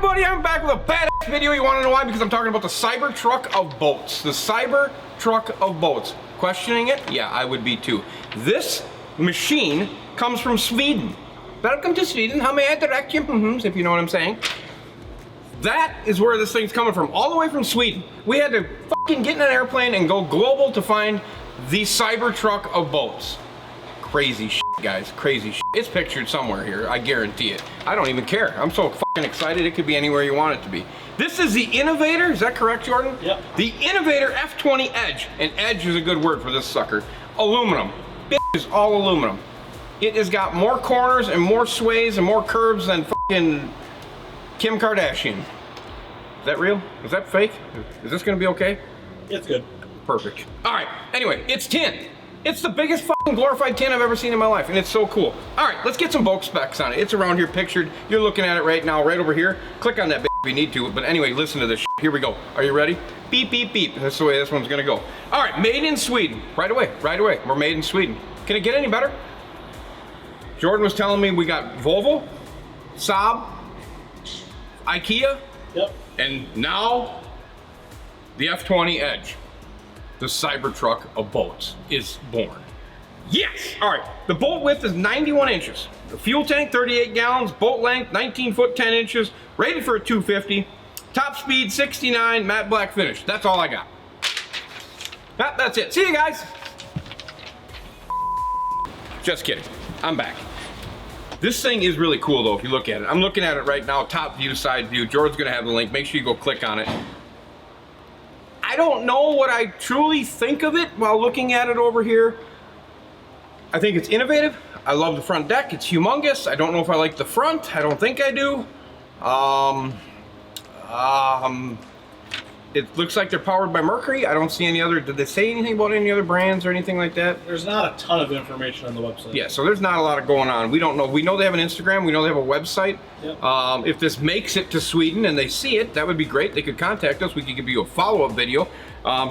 everybody, I'm back with a badass video. You want to know why? Because I'm talking about the Cybertruck of boats. The Cybertruck of boats. Questioning it? Yeah, I would be too. This machine comes from Sweden. Welcome to Sweden. How may I direct you? If you know what I'm saying. That is where this thing's coming from, all the way from Sweden. We had to fucking get in an airplane and go global to find the Cybertruck of boats. Crazy shit, guys, crazy shit. It's pictured somewhere here, I guarantee it. I don't even care. I'm so fucking excited, it could be anywhere you want it to be. This is the Innovator, is that correct, Jordan? Yep. The Innovator F20 Edge, and edge is a good word for this sucker. Aluminum, it is all aluminum. It has got more corners and more sways and more curves than fucking Kim Kardashian. Is that real? Is that fake? Is this gonna be okay? It's good. Perfect. All right, anyway, it's tin. It's the biggest fucking glorified tin I've ever seen in my life, and it's so cool. All right, let's get some boat specs on it. It's around here pictured. You're looking at it right now, right over here. Click on that if you need to, but anyway, listen to this shit. Here we go. Are you ready? Beep, beep, beep. That's the way this one's gonna go. All right, made in Sweden. Right away, right away. We're made in Sweden. Can it get any better? Jordan was telling me we got Volvo, Saab, IKEA, Yep. and now the F20 Edge. The Cybertruck of boats is born. Yes! All right, the boat width is 91 inches. The fuel tank, 38 gallons. Boat length, 19 foot, 10 inches. Rated for a 250. Top speed, 69. Matte black finish. That's all I got. That's it. See you guys. Just kidding. I'm back. This thing is really cool though if you look at it. I'm looking at it right now, top view, side view. Jordan's gonna have the link. Make sure you go click on it. I don't know what I truly think of it while looking at it over here. I think it's innovative. I love the front deck. It's humongous. I don't know if I like the front. I don't think I do. It looks like they're powered by Mercury. I don't see any other, did they say anything about any other brands or anything like that? There's not a ton of information on the website. Yeah, so there's not a lot of going on. We don't know. We know they have an Instagram. We know they have a website. Yep. If this makes it to Sweden and they see it, that would be great. They could contact us. We could give you a follow-up video.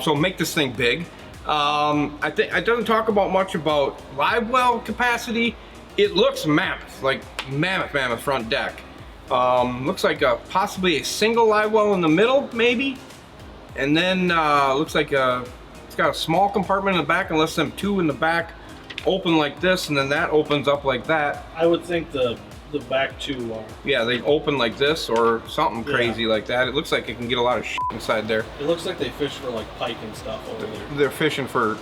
So make this thing big. I think it doesn't talk about much about live well capacity. It looks mammoth, like mammoth front deck. Looks like possibly a single live well in the middle, maybe. And then looks like it's got a small compartment in the back, unless them two in the back open like this, and then that opens up like that. I would think the back two are. Yeah, they open like this or something crazy like that. It looks like it can get a lot of shit inside there. It looks like they fish for like pike and stuff over there. They're fishing for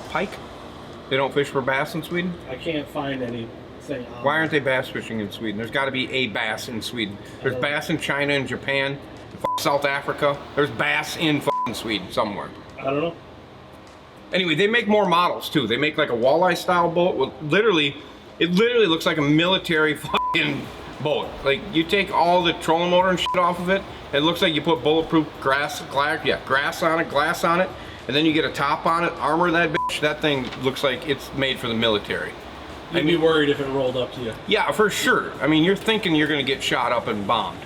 pike? They don't fish for bass in Sweden? I can't find anything on Why aren't they bass fishing in Sweden? There's got to be a bass in Sweden. There's bass in China and Japan, South Africa. There's bass in Sweden somewhere. I don't know. Anyway, they make more models too. They make like a walleye style boat with it literally looks like a military fucking boat. Like you take all the trolling motor and shit off of it, it looks like you put bulletproof grass on it, glass on it, and then you get a top on it, armor that bitch. That thing looks like it's made for the military. You'd be worried if it rolled up to you. Yeah, for sure. I mean, you're thinking you're gonna get shot up and bombed.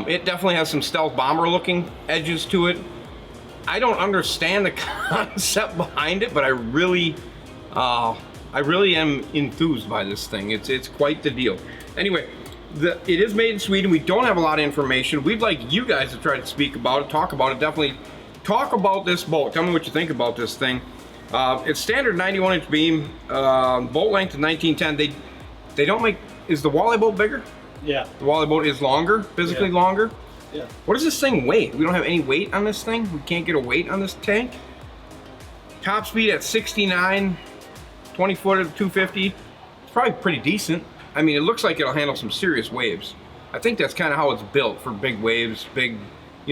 It definitely has some stealth bomber looking edges to it. I don't understand the concept behind it, but I really am enthused by this thing. It's quite the deal. Anyway, it is made in Sweden. We don't have a lot of information. We'd like you guys to try to speak about it, talk about it. Definitely talk about this boat. Tell me what you think about this thing. It's standard 91-inch beam, boat length of 1910. They don't make. Is the walleye boat bigger? Yeah. The walleye boat is longer, physically longer. Yeah. What does this thing weigh? We don't have any weight on this thing. We can't get a weight on this tank. Top speed at 69, 20 foot at 250. It's probably pretty decent. I mean, it looks like it'll handle some serious waves. I think that's kind of how it's built for big waves, you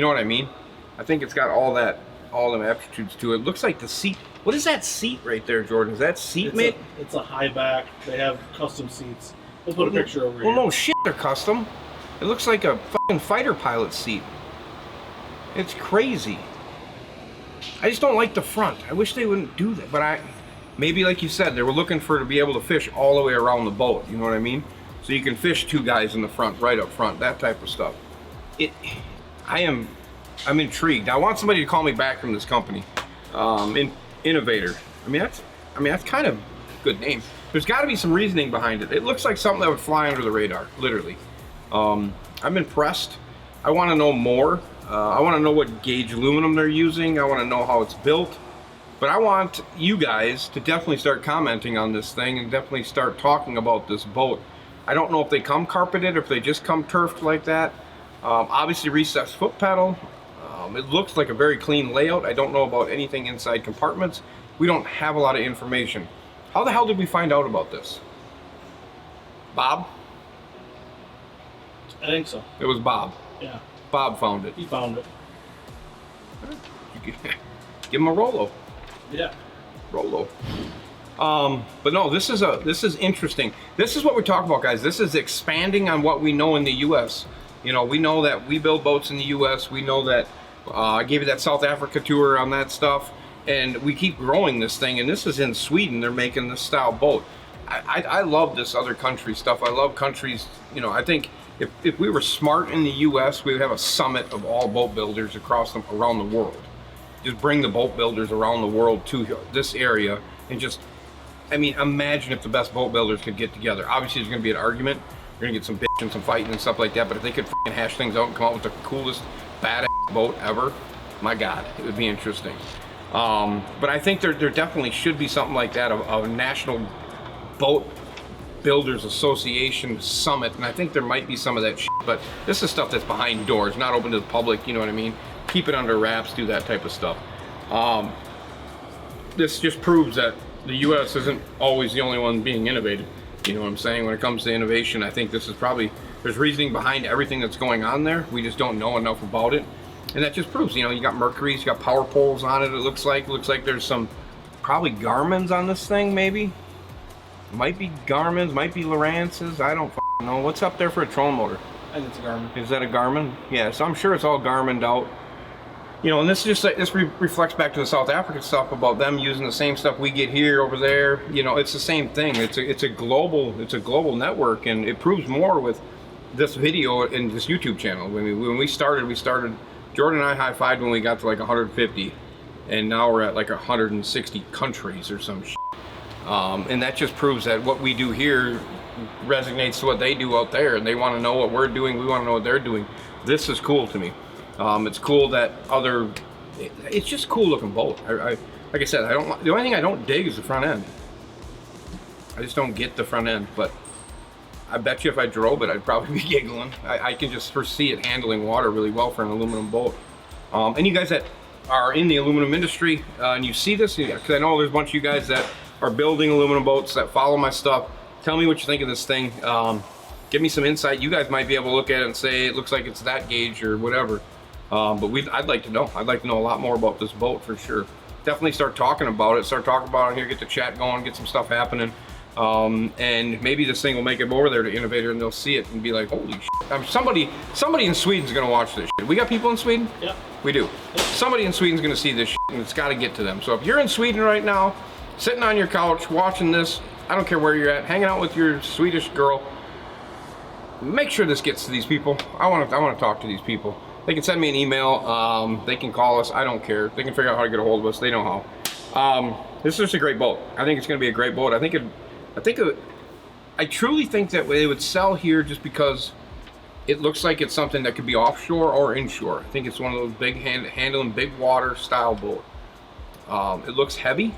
know what I mean? I think it's got all them aptitudes to it. Looks like the seat. What is that seat right there, Jordan? Is that seat made? It's a high back. They have custom seats. We'll put a picture over here. Well, no shit, they're custom. It looks like a fucking fighter pilot seat. It's crazy. I just don't like the front. I wish they wouldn't do that, but maybe like you said, they were looking to be able to fish all the way around the boat, you know what I mean? So you can fish two guys in the front, right up front, that type of stuff. I'm intrigued. I want somebody to call me back from this company. Innovator. I mean that's kind of a good name. There's got to be some reasoning behind it. It looks like something that would fly under the radar, literally. I'm impressed. I want to know more. I want to know what gauge aluminum they're using. I want to know how it's built. But I want you guys to definitely start commenting on this thing and definitely start talking about this boat. I don't know if they come carpeted or if they just come turfed like that. Obviously recessed foot pedal. It looks like a very clean layout. I don't know about anything inside compartments. We don't have a lot of information. How the hell did we find out about this? Bob? I think so. It was Bob. Yeah. Bob found it. He found it. Give him a Rolo. Yeah. Rolo. But no, this is interesting. This is what we're talking about, guys. This is expanding on what we know in the U.S. You know, we know that we build boats in the U.S. We know that I gave you that South Africa tour on that stuff, and we keep growing this thing. And this is in Sweden. They're making this style boat. I love this other country stuff. I love countries. You know, I think if we were smart in the U.S., we would have a summit of all boat builders around the world. Just bring the boat builders around the world to this area and just, I mean, imagine if the best boat builders could get together. Obviously, there's going to be an argument. You're going to get some bitch and some fighting and stuff like that. But if they could f***ing hash things out and come out with the coolest, badass boat ever, my God, it would be interesting. But I think there definitely should be something like that, a national boat builders association summit, and I think there might be some of that shit, but this is stuff that's behind doors, not open to the public, you know what I mean? Keep it under wraps, do that type of stuff. This just proves that the U.S. isn't always the only one being innovative. You know what I'm saying? When it comes to innovation, I think this is probably, there's reasoning behind everything that's going on there. We just don't know enough about it. And that just proves, you know, you got Mercury's, you got power poles on it, it looks like there's some, probably Garmin's on this thing, maybe? Might be Garmin's, might be Lowrance's, I don't know. What's up there for a trolling motor? I think it's a Garmin. Is that a Garmin? Yeah, so I'm sure it's all Garmin'd out. You know, and this is just like, this reflects back to the South African stuff about them using the same stuff we get here over there. You know, it's the same thing. It's a global network, and it proves more with this video and this YouTube channel. When we started, Jordan and I high-fived when we got to like 150, and now we're at like 160 countries or some shit. And that just proves that what we do here resonates to what they do out there, and they want to know what we're doing, we want to know what they're doing. This is cool to me. It's cool that it's just cool looking boat. Like I said, the only thing I don't dig is the front end. I just don't get the front end, but I bet you if I drove it, I'd probably be giggling. I can just foresee it handling water really well for an aluminum boat. And you guys that are in the aluminum industry, and you see this, because I know there's a bunch of you guys that are building aluminum boats that follow my stuff. Tell me what you think of this thing. Give me some insight. You guys might be able to look at it and say it looks like it's that gauge or whatever. But I'd like to know. I'd like to know a lot more about this boat for sure. Definitely start talking about it. Start talking about it here. Get the chat going. Get some stuff happening. And maybe this thing will make it over there to Innovator, and they'll see it and be like, "Holy shit!" Somebody in Sweden's gonna watch this shit. We got people in Sweden. Yeah. We do. Somebody in Sweden's gonna see this shit, and it's got to get to them. So if you're in Sweden right now, sitting on your couch watching this, I don't care where you're at, hanging out with your Swedish girl, make sure this gets to these people. I want to talk to these people. They can send me an email. They can call us. I don't care. They can figure out how to get a hold of us. They know how. This is just a great boat. I think it's going to be a great boat. I truly think that they would sell here just because it looks like it's something that could be offshore or inshore. I think it's one of those big handling big water style boat. It looks heavy,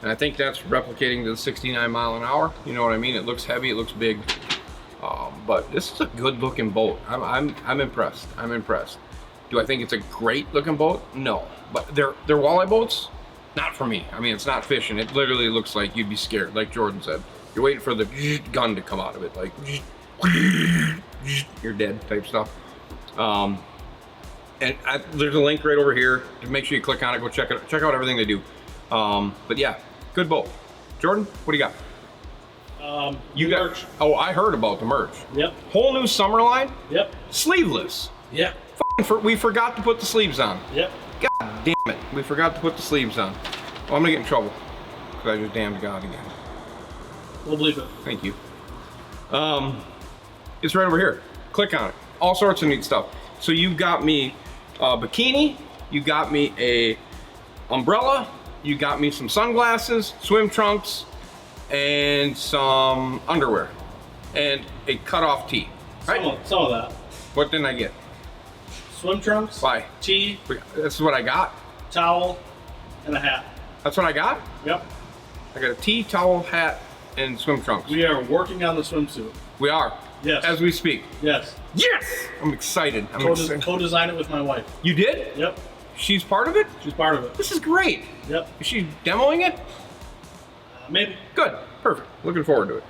and I think that's replicating to the 69 mile an hour. You know what I mean? It looks heavy. It looks big. But this is a good looking boat. I'm impressed. I'm impressed. Do I think it's a great looking boat? No. But they're walleye boats? Not for me. I mean, it's not fishing. It literally looks like you'd be scared, like Jordan said. You're waiting for the gun to come out of it, like you're dead type stuff. And there's a link right over here. Make sure you click on it. Go check out everything they do. But yeah, good boat. Jordan, what do you got? You got merch. Oh, I heard about the merch. Yep. Whole new summer line. Yep. Sleeveless. Yep. We forgot to put the sleeves on. Yep. God damn it. We forgot to put the sleeves on. Well, I'm gonna get in trouble because I just damned God again. We'll believe it. Thank you. It's right over here. Click on it. All sorts of neat stuff. So you got me a bikini. You got me a umbrella. You got me some sunglasses, swim trunks, and some underwear, and a cutoff tee. Right? Some of that. What didn't I get? swim trunks. Why? Tee, This is what I got. towel, and a hat. That's what I got? Yep. I got a tee, towel, hat, and swim trunks. We are working on the swimsuit. We are. Yes. As we speak. Yes. Yes! I'm excited. Co-design it with my wife. You did? Yep. She's part of it? She's part of it. This is great. Yep. Is she demoing it? Maybe. Good. Perfect. Looking forward to it.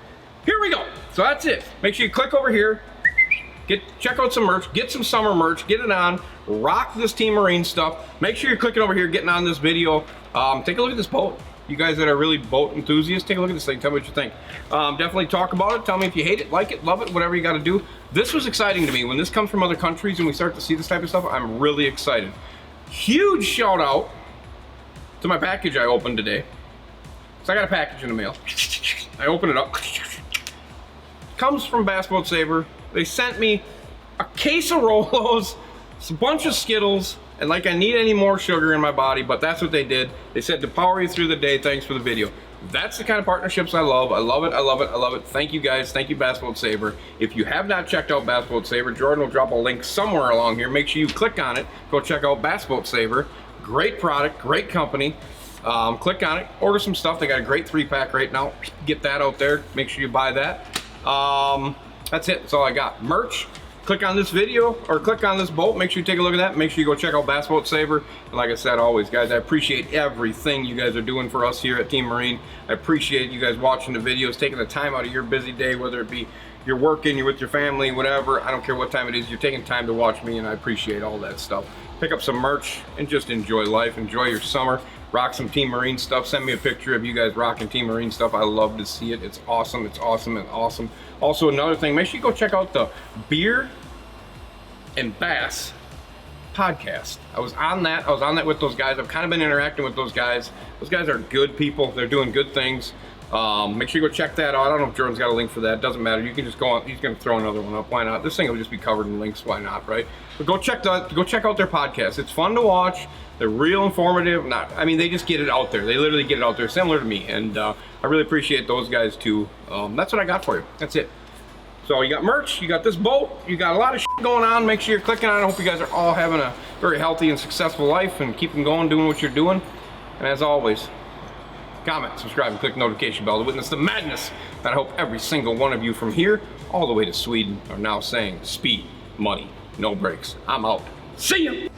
Here we go. So that's it. Make sure you click over here. Check out some merch. Get some summer merch. Get it on. Rock this Team Marine stuff. Make sure you're clicking over here, getting on this video. Take a look at this boat. You guys that are really boat enthusiasts, take a look at this thing. Tell me what you think. Definitely talk about it. Tell me if you hate it, like it, love it, whatever you got to do. This was exciting to me. When this comes from other countries and we start to see this type of stuff, I'm really excited. Huge shout out to my package I opened today. So I got a package in the mail. I open it up. Comes from Bass Boat Saver. They sent me a case of Rolos, a bunch of Skittles, and like I need any more sugar in my body, but that's what they did. They said to power you through the day, thanks for the video. That's the kind of partnerships I love. I love it, I love it, I love it. Thank you guys, thank you Bass Boat Saver. If you have not checked out Bass Boat Saver, Jordan will drop a link somewhere along here. Make sure you click on it, go check out Bass Boat Saver. Great product, great company. Click on it, order some stuff. They got a great 3-pack right now. Get that out there, make sure you buy that. That's it, that's all I got. Merch, click on this video or click on this boat. Make sure you take a look at that. Make sure you go check out Bass Boat Saver. And like I said, always, guys, I appreciate everything you guys are doing for us here at Team Marine. I appreciate you guys watching the videos, taking the time out of your busy day, whether it be you're working, you're with your family, whatever. I don't care what time it is, you're taking time to watch me, and I appreciate all that stuff. Pick up some merch and just enjoy life. Enjoy your summer. Rock some Team Marine stuff. Send me a picture of you guys rocking Team Marine stuff. I love to see it. It's awesome. It's awesome and awesome. Also, another thing, make sure you go check out the Beer and Bass podcast. I was on that with those guys. I've kind of been interacting with those guys. Those guys are good people. They're doing good things. Make sure you go check that out. I don't know if Jordan's got a link for that. Doesn't matter. You can just go on. He's going to throw another one up. Why not? This thing will just be covered in links. Why not, right? But go check out their podcast. It's fun to watch. They're real informative. I mean, they just get it out there. They literally get it out there, similar to me. And I really appreciate those guys too. That's what I got for you. That's it. So you got merch, you got this boat, you got a lot of shit going on. Make sure you're clicking on it. I hope you guys are all having a very healthy and successful life and keeping going, doing what you're doing. And as always, comment, subscribe, and click the notification bell to witness the madness that I hope every single one of you from here all the way to Sweden are now saying: speed, money, no brakes. I'm out. See ya!